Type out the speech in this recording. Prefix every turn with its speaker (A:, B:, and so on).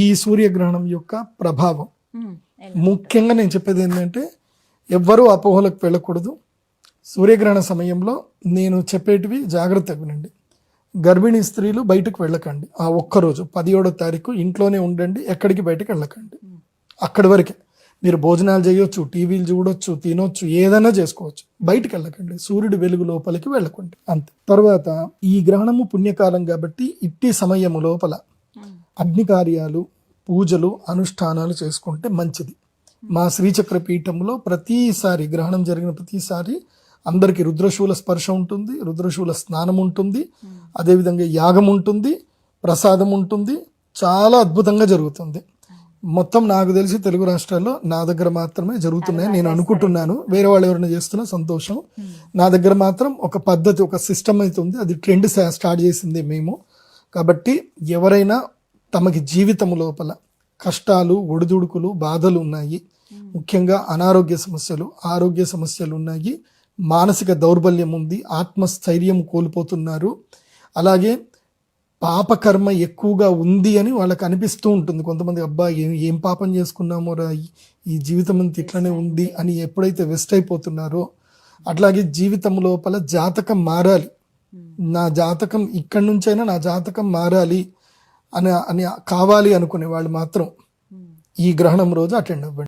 A: ఈ సూర్యగ్రహణం యొక్క ప్రభావం ముఖ్యంగా నేను చెప్పేది ఏంటంటే ఎవ్వరూ అపోహలకు వెళ్ళకూడదు. సూర్యగ్రహణ సమయంలో నేను చెప్పేటివి జాగ్రత్తగా వినండి. గర్భిణీ స్త్రీలు బయటకు వెళ్ళకండి. ఆ ఒక్కరోజు 17వ తారీఖు ఇంట్లోనే ఉండండి, ఎక్కడికి బయటకు వెళ్ళకండి. అక్కడి వరకే మీరు భోజనాలు చేయొచ్చు, టీవీలు చూడొచ్చు, తినొచ్చు, ఏదైనా చేసుకోవచ్చు. బయటకు వెళ్ళకండి, సూర్యుడి వెలుగు లోపలికి వెళ్ళకండి, అంతే. తర్వాత ఈ గ్రహణము పుణ్యకాలం కాబట్టి ఇట్టి సమయము లోపల అగ్ని కార్యాలు, పూజలు, అనుష్ఠానాలు చేసుకుంటే మంచిది. మా శ్రీచక్ర పీఠంలో ప్రతిసారి గ్రహణం జరిగిన ప్రతిసారి అందరికీ రుద్రశూల స్పర్శ ఉంటుంది, రుద్రశూల స్నానం ఉంటుంది, అదేవిధంగా యాగం ఉంటుంది, ప్రసాదం ఉంటుంది. చాలా అద్భుతంగా జరుగుతుంది. మొత్తం నాకు తెలిసి తెలుగు రాష్ట్రాల్లో నా దగ్గర మాత్రమే జరుగుతున్నాయి నేను అనుకుంటున్నాను. వేరే వాళ్ళు ఎవరైనా చేస్తున్నా సంతోషం. నా దగ్గర మాత్రం ఒక పద్ధతి, ఒక సిస్టమ్ అయితే ఉంది. అది ట్రెండ్ స్టార్ట్ చేసింది మేము. కాబట్టి ఎవరైనా తమకి జీవితం లోపల కష్టాలు, ఒడిదుడుకులు, బాధలు ఉన్నాయి, ముఖ్యంగా అనారోగ్య సమస్యలు, ఆరోగ్య సమస్యలు ఉన్నాయి, మానసిక దౌర్బల్యం ఉంది, ఆత్మస్థైర్యం కోల్పోతున్నారు, అలాగే పాపకర్మ ఎక్కువగా ఉంది అని వాళ్ళకి అనిపిస్తూ ఉంటుంది. కొంతమంది అబ్బా ఏం పాపం చేసుకున్నామో రా, ఈ జీవితం అంతా ఇట్లనే ఉంది అని ఎప్పుడైతే వెస్ట్ అయిపోతున్నారో, అట్లాగే జీవితం లోపల జాతకం మారాలి, నా జాతకం ఇక్కడి నుంచైనా నా జాతకం మారాలి అని కావాలి అనుకునే వాళ్ళు మాత్రం ఈ గ్రహణం రోజు అటెండ్ అవ్వండి.